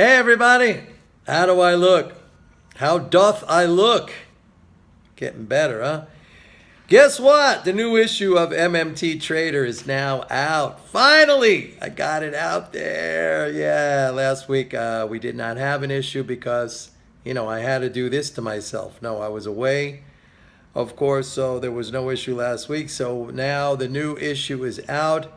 Hey everybody, how do I look? How doth I look? Getting better, huh? Guess what? The new issue of MMT Trader is now out. Finally, I got it out there. Yeah, last week we did not have an issue because, I had to do this to myself. No, I was away, of course, so there was no issue last week. So now the new issue is out.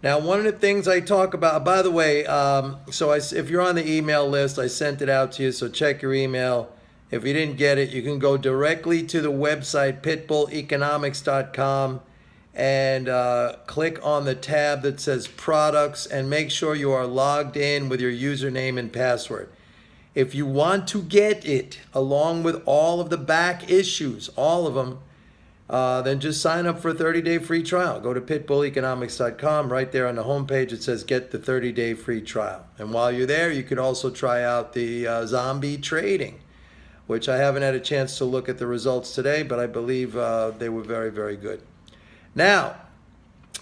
Now, one of the things I talk about, by the way, if you're on the email list, I sent it out to you, so check your email. If you didn't get it, you can go directly to the website, pitbulleconomics.com, and click on the tab that says products, and make sure you are logged in with your username and password. If you want to get it, along with all of the back issues, all of them, then just sign up for a 30-day free trial. Go to pitbulleconomics.com. Right there on the homepage, it says get the 30-day free trial. And while you're there, you could also try out the zombie trading, which I haven't had a chance to look at the results today, but I believe they were very, very good. Now,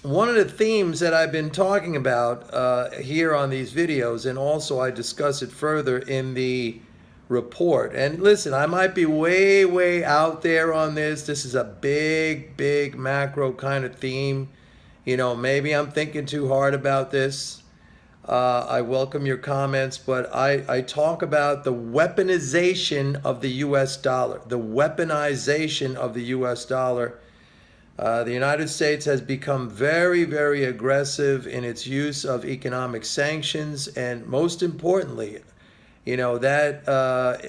one of the themes that I've been talking about here on these videos, and also I discuss it further in the report. And listen, I might be way, way out there on this. This is a big, big macro kind of theme. Maybe I'm thinking too hard about this. I welcome your comments, but I talk about the weaponization of the U.S. dollar. The weaponization of the U.S. dollar. The United States has become very, very aggressive in its use of economic sanctions, and most importantly, that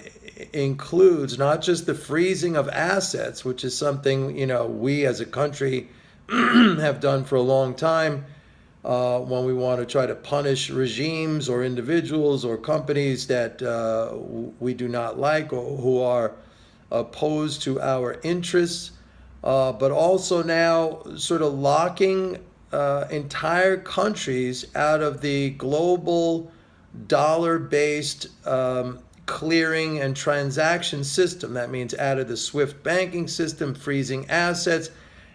includes not just the freezing of assets, which is something, we as a country have done for a long time when we want to try to punish regimes or individuals or companies that we do not like or who are opposed to our interests, but also now sort of locking entire countries out of the global dollar-based clearing and transaction system. That means out of the SWIFT banking system, freezing assets,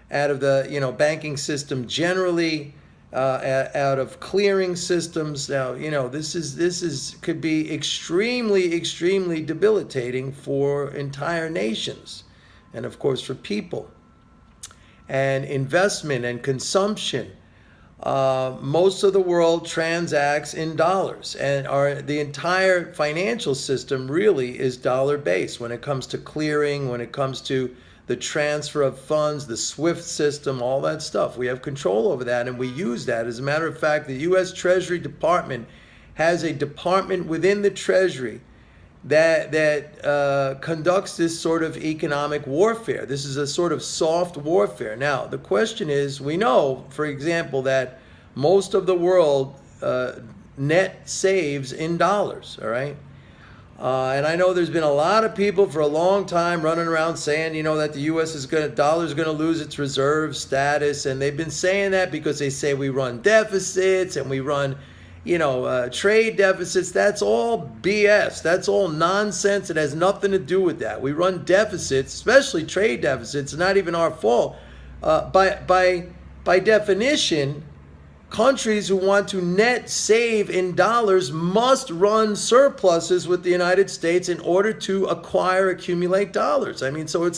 out of the banking system generally, out of clearing systems. Now this could be extremely, extremely debilitating for entire nations, and of course for people and investment and consumption. Most of the world transacts in dollars, and the entire financial system really is dollar-based when it comes to clearing, when it comes to the transfer of funds, the SWIFT system, all that stuff. We have control over that, and we use that. As a matter of fact, the U.S. Treasury Department has a department within the Treasury that conducts this sort of economic warfare. This is a sort of soft warfare. Now, the question is, we know, for example, that most of the world net saves in dollars, all right? And I know there's been a lot of people for a long time running around saying, that the U.S. dollar is going to lose its reserve status. And they've been saying that because they say we run deficits and we run trade deficits. That's all BS. That's all nonsense. It has nothing to do with that. We run deficits, especially trade deficits. It's not even our fault. By definition, countries who want to net save in dollars must run surpluses with the United States in order to accumulate dollars. I mean, so it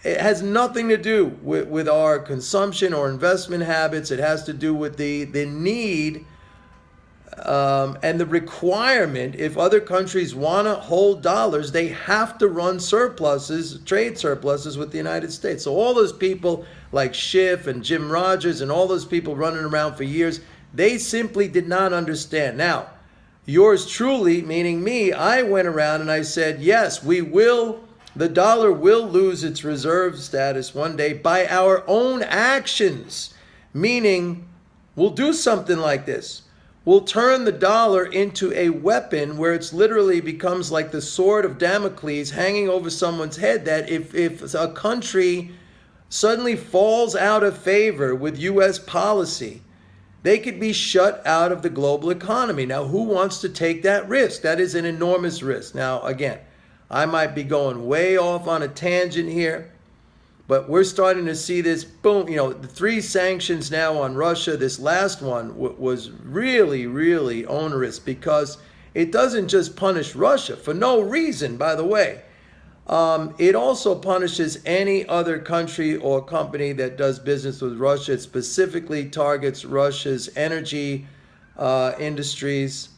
has nothing to do with our consumption or investment habits. It has to do with the need and the requirement. If other countries want to hold dollars, they have to run surpluses, trade surpluses with the United States. So all those people like Schiff and Jim Rogers and all those people running around for years, they simply did not understand. Now, yours truly, meaning me, I went around and I said, yes, the dollar will lose its reserve status one day by our own actions, meaning we'll do something like this. We'll turn the dollar into a weapon where it's literally becomes like the sword of Damocles hanging over someone's head, that if a country suddenly falls out of favor with U.S. policy, they could be shut out of the global economy. Now, who wants to take that risk? That is an enormous risk. Now, again, I might be going way off on a tangent here, but we're starting to see this, boom, the 3 sanctions now on Russia. This last one was really, really onerous because it doesn't just punish Russia for no reason, by the way. It also punishes any other country or company that does business with Russia. It specifically targets Russia's energy industries.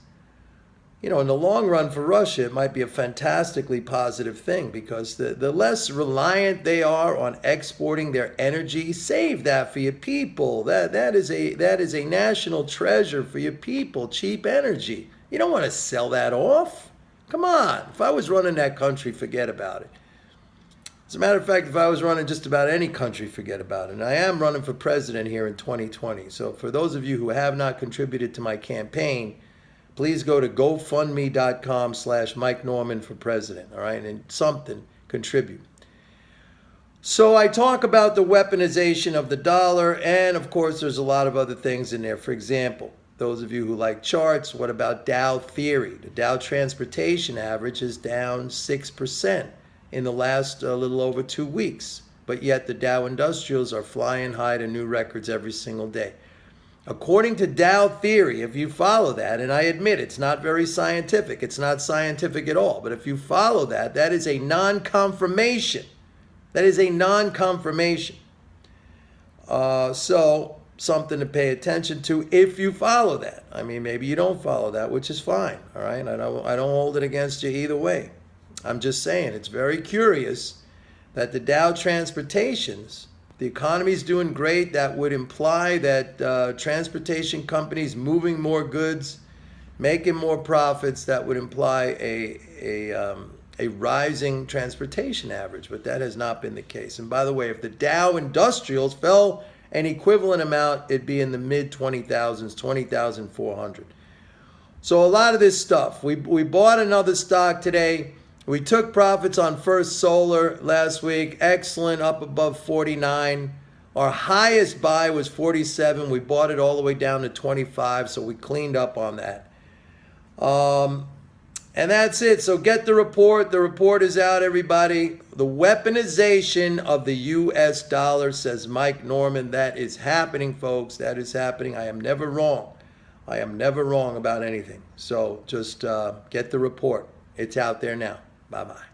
You know, in the long run for Russia, it might be a fantastically positive thing, because the less reliant they are on exporting their energy, save that for your people. That is a national treasure for your people, cheap energy. You don't want to sell that off. Come on. If I was running that country, forget about it. As a matter of fact, if I was running just about any country, forget about it. And I am running for president here in 2020. So for those of you who have not contributed to my campaign, please go to gofundme.com/Mike Norman for president, all right? And something, contribute. So I talk about the weaponization of the dollar, and of course there's a lot of other things in there. For example, those of you who like charts, what about Dow theory? The Dow Transportation Average is down 6% in the last little over 2 weeks, but yet the Dow Industrials are flying high to new records every single day. According to Dow theory, if you follow that, and I admit it's not very scientific, it's not scientific at all, but if you follow that, that is a non-confirmation. That is a non-confirmation. So something to pay attention to if you follow that. I mean, maybe you don't follow that, which is fine, all right? I don't hold it against you either way. I'm just saying it's very curious that the Dow Transportations, the economy's doing great. That would imply that transportation companies moving more goods, making more profits. That would imply a rising transportation average, but that has not been the case. And by the way, if the Dow Industrials fell an equivalent amount, it'd be in the mid 20,000s, 20,400. So a lot of this stuff. We bought another stock today. We took profits on First Solar last week. Excellent, up above 49. Our highest buy was 47. We bought it all the way down to 25, so we cleaned up on that. And that's it. So get the report. The report is out, everybody. The weaponization of the U.S. dollar, says Mike Norman. That is happening, folks. That is happening. I am never wrong. I am never wrong about anything. So just get the report. It's out there now. Bye-bye.